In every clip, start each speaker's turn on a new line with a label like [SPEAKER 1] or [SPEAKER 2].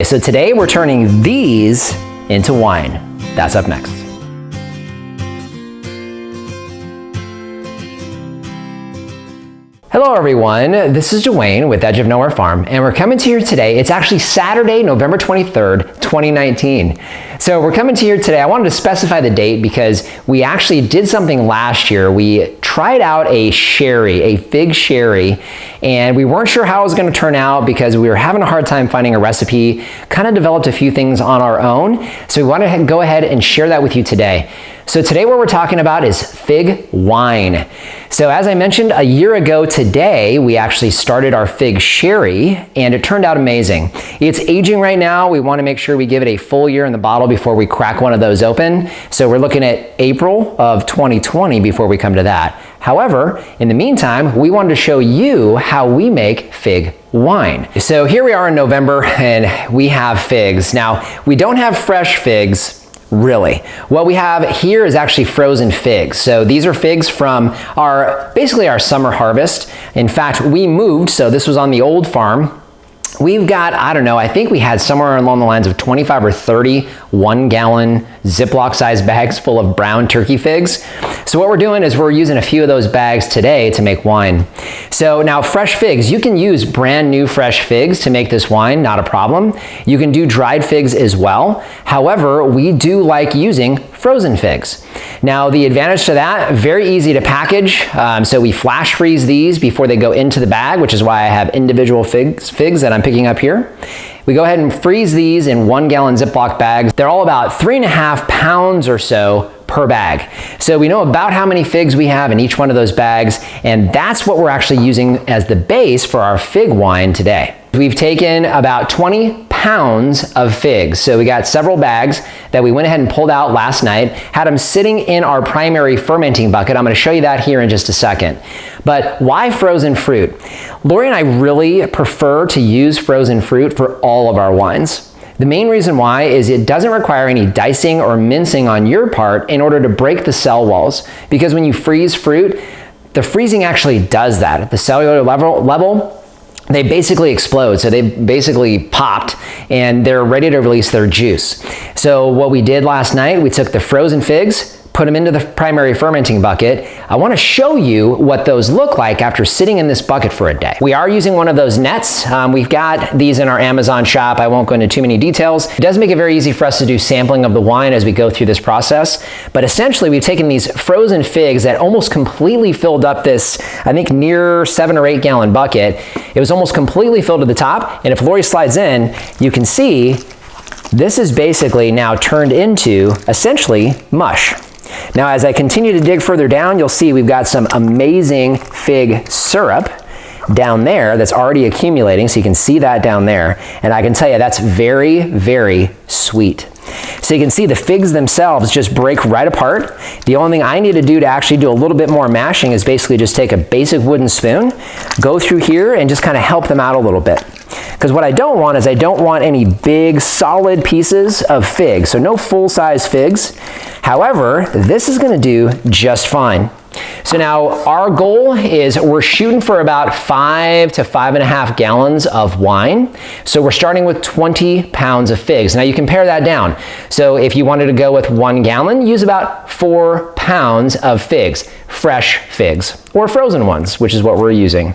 [SPEAKER 1] So today we're turning these into wine. That's up next. Hello everyone, this is Dwayne with Edge of Nowhere Farm, and we're coming to you today. It's actually Saturday, November 23rd, 2019. So we're coming to you today. I wanted to specify the date because we actually did something last year. We tried out a fig sherry, and we weren't sure how it was going to turn out because we were having a hard time finding a recipe, kind of developed a few things on our own. So we want to go ahead and share that with you today. So today what we're talking about is fig wine. So as I mentioned, a year ago today, we actually started our fig sherry, and it turned out amazing. It's aging right now. We want to make sure we give it a full year in the bottle before we crack one of those open. So we're looking at April of 2020 before we come to that. However, in the meantime, we wanted to show you how we make fig wine. So here we are in November, and we have figs. Now, we don't have fresh figs. Really. What we have here is actually frozen figs. So these are figs from basically our summer harvest. In fact, we moved, so this was on the old farm. We've got, I don't know, I think we had somewhere along the lines of 25 or 30 1-gallon Ziploc size bags full of brown turkey figs. So what we're doing is we're using a few of those bags today to make wine. So now fresh figs, you can use brand new fresh figs to make this wine, not a problem. You can do dried figs as well. However, we do like using frozen figs. Now the advantage to that, very easy to package. So we flash freeze these before they go into the bag, which is why I have individual figs that I'm picking up here. We go ahead and freeze these in 1-gallon Ziploc bags. They're all about 3.5 pounds or so per bag. So we know about how many figs we have in each one of those bags, and that's what we're actually using as the base for our fig wine today. We've taken about 20 pounds of figs. So we got several bags that we went ahead and pulled out last night, had them sitting in our primary fermenting bucket. I'm going to show you that here in just a second. But why frozen fruit? Lori and I really prefer to use frozen fruit for all of our wines. The main reason why is it doesn't require any dicing or mincing on your part in order to break the cell walls. Because when you freeze fruit, the freezing actually does that. At the cellular level, they basically explode. So they basically popped and they're ready to release their juice. So what we did last night, we took the frozen figs, put them into the primary fermenting bucket. I want to show you what those look like after sitting in this bucket for a day. We are using one of those nets. We've got these in our Amazon shop. I won't go into too many details. It does make it very easy for us to do sampling of the wine as we go through this process. But essentially, we've taken these frozen figs that almost completely filled up this, I think, near 7 or 8 gallon bucket. It was almost completely filled to the top. And if Lori slides in, you can see this is basically now turned into essentially mush. Now, as I continue to dig further down, you'll see we've got some amazing fig syrup down there that's already accumulating, so you can see that down there. And I can tell you that's very, very sweet. So you can see the figs themselves just break right apart. The only thing I need to do to actually do a little bit more mashing is basically just take a basic wooden spoon, go through here and just kind of help them out a little bit. Because what I don't want is I don't want any big solid pieces of figs, so no full-size figs. However, this is going to do just fine. So now our goal is we're shooting for about 5 to 5.5 gallons of wine. So we're starting with 20 pounds of figs. Now you can pare that down. So if you wanted to go with 1 gallon, use about 4 pounds of figs, fresh figs, or frozen ones, which is what we're using.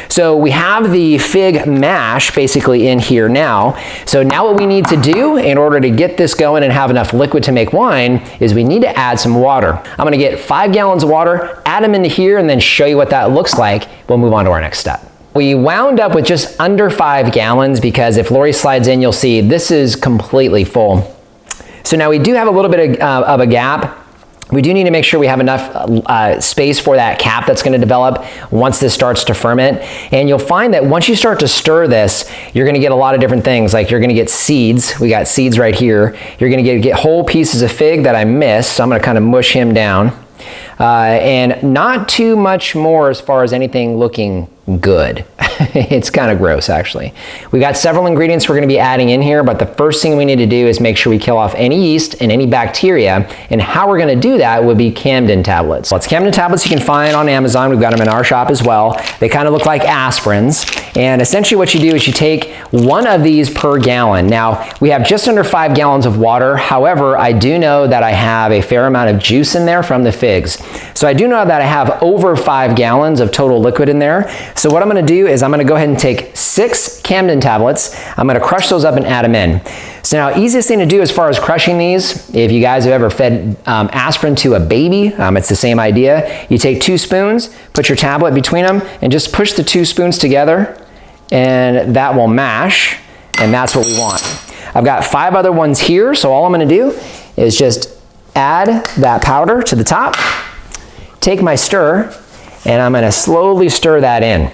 [SPEAKER 1] So we have the fig mash basically in here now. So now what we need to do in order to get this going and have enough liquid to make wine is we need to add some water. I'm going to get 5 gallons of water, add them into here, and then show you what that looks like. We'll move on to our next step. We wound up with just under 5 gallons because if Lori slides in, you'll see this is completely full. So now we do have a little bit of a gap. We do need to make sure we have enough space for that cap that's going to develop once this starts to ferment. And you'll find that once you start to stir this, you're going to get a lot of different things. Like you're going to get seeds. We got seeds right here. You're going to get whole pieces of fig that I missed. So I'm going to kind of mush him down. And not too much more as far as anything looking good. It's kind of gross, actually. We got several ingredients we're going to be adding in here, but the first thing we need to do is make sure we kill off any yeast and any bacteria, and how we're going to do that would be Camden tablets. Well, it's Camden tablets you can find on Amazon. We've got them in our shop as well. They kind of look like aspirins, and essentially what you do is you take one of these per gallon. Now, we have just under 5 gallons of water. However, I do know that I have a fair amount of juice in there from the figs. So I do know that I have over 5 gallons of total liquid in there. So what I'm going to do is I'm going to go ahead and take 6 Camden tablets. I'm going to crush those up and add them in. So now, easiest thing to do as far as crushing these, if you guys have ever fed aspirin to a baby, it's the same idea. You take 2 spoons, put your tablet between them, and just push the 2 spoons together, and that will mash, and that's what we want. I've got 5 other ones here, so all I'm going to do is just add that powder to the top, take my stir, and I'm going to slowly stir that in.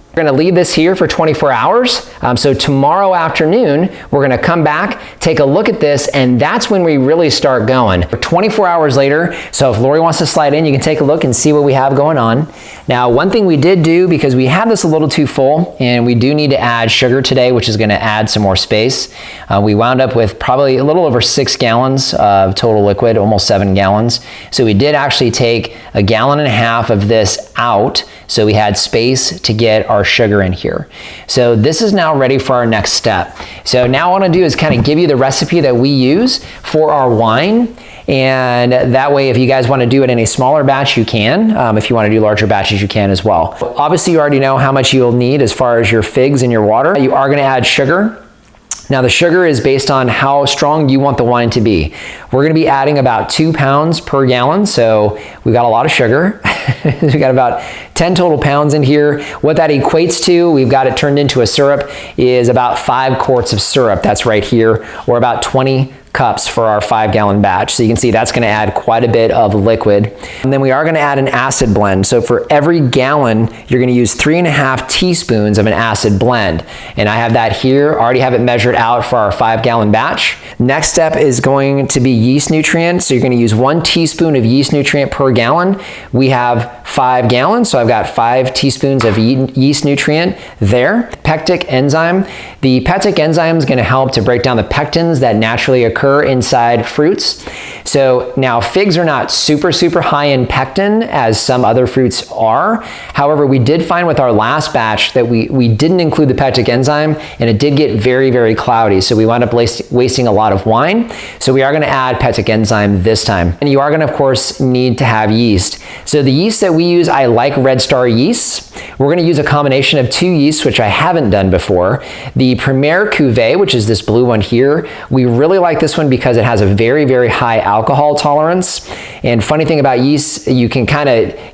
[SPEAKER 1] We're going to leave this here for 24 hours. So tomorrow afternoon, we're going to come back, take a look at this, and that's when we really start going. 24 hours later, so if Lori wants to slide in, you can take a look and see what we have going on. Now, one thing we did do, because we had this a little too full, and we do need to add sugar today, which is going to add some more space. We wound up with probably a little over 6 gallons of total liquid, almost 7 gallons. So we did actually take 1.5 gallons of this out, so we had space to get our sugar in here. So this is now ready for our next step. So now what I want to do is kind of give you the recipe that we use for our wine. And that way, if you guys want to do it in a smaller batch, you can. If you want to do larger batches, you can as well. Obviously, you already know how much you'll need as far as your figs and your water. You are going to add sugar. Now, the sugar is based on how strong you want the wine to be. We're going to be adding about 2 pounds per gallon, so we've got a lot of sugar. We've got about 10 total pounds in here. What that equates to, we've got it turned into a syrup, is about 5 quarts of syrup. That's right here, or about 20 cups for our 5-gallon batch. So you can see that's going to add quite a bit of liquid. And then we are going to add an acid blend. So for every gallon, you're going to use 3.5 teaspoons of an acid blend. And I have that here, already have it measured out for our 5-gallon batch. Next step is going to be yeast nutrient. So you're going to use 1 teaspoon of yeast nutrient per gallon. We have 5 gallons, so I've got 5 teaspoons of yeast nutrient there. Pectic enzyme. The pectic enzyme is going to help to break down the pectins that naturally occur inside fruits. So now figs are not super high in pectin as some other fruits are. However, we did find with our last batch that we didn't include the pectic enzyme, and it did get very cloudy. So we wound up wasting a lot of wine. So we are going to add pectic enzyme this time. And you are going to, of course, need to have yeast. So the yeast that we use, I like Red Star yeasts. We're going to use a combination of 2 yeasts, which I haven't done before. The Premier Cuvée, which is this blue one here, we really like this one because it has a very high alcohol tolerance. And funny thing about yeast, you can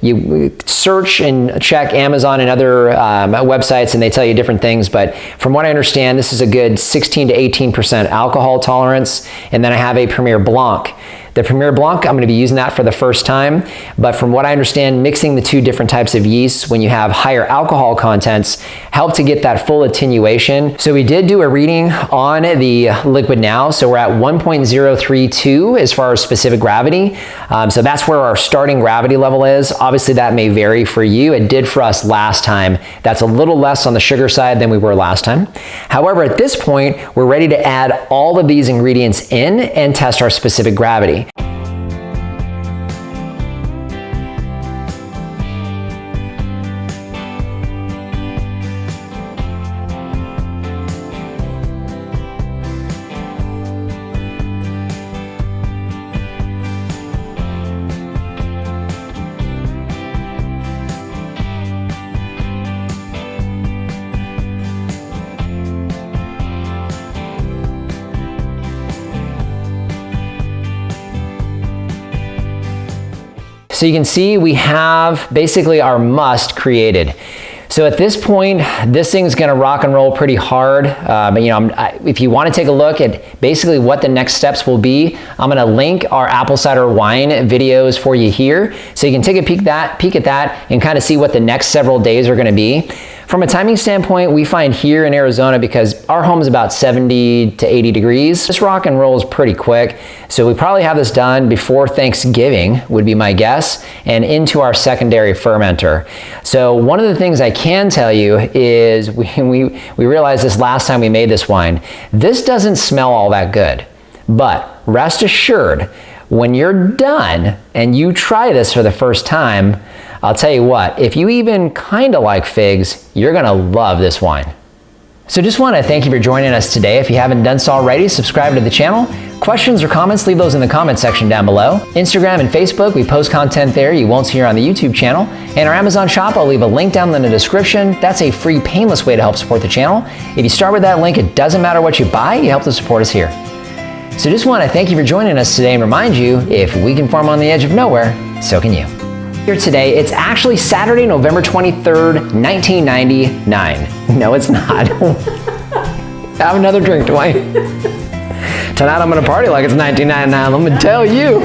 [SPEAKER 1] you search and check Amazon and other websites, and they tell you different things. But from what I understand, this is a good 16 to 18% alcohol tolerance. And then I have a Premier Blanc. The Premier Blanc, I'm going to be using that for the first time, but from what I understand, mixing the 2 different types of yeasts when you have higher alcohol contents help to get that full attenuation. So we did do a reading on the liquid now, so we're at 1.032 as far as specific gravity. So that's where our starting gravity level is. Obviously that may vary for you. It did for us last time. That's a little less on the sugar side than we were last time. However, at this point, we're ready to add all of these ingredients in and test our specific gravity. So you can see we have basically our must created. So at this point, this thing's gonna rock and roll pretty hard. If you wanna take a look at basically what the next steps will be, I'm gonna link our apple cider wine videos for you here. So you can take a peek at that and kind of see what the next several days are gonna be. From a timing standpoint, we find here in Arizona, because our home is about 70 to 80 degrees, this rock and roll is pretty quick. So we probably have this done before Thanksgiving, would be my guess, and into our secondary fermenter. So one of the things I can tell you is we realized this last time we made this wine. This doesn't smell all that good, but rest assured, when you're done and you try this for the first time, I'll tell you what, if you even kind of like figs, you're gonna love this wine. So just want to thank you for joining us today. If you haven't done so already, subscribe to the channel. Questions or comments, leave those in the comment section down below. Instagram and Facebook, we post content there you won't see here on the YouTube channel. And our Amazon shop, I'll leave a link down in the description. That's a free, painless way to help support the channel. If you start with that link, it doesn't matter what you buy, you help to support us here. So just want to thank you for joining us today and remind you, if we can farm on the edge of nowhere, so can you. Here today, it's actually Saturday, November 23rd, 1999. No, it's not. Have another drink, Dwayne. Tonight I'm gonna party like it's 1999, I'm gonna tell you.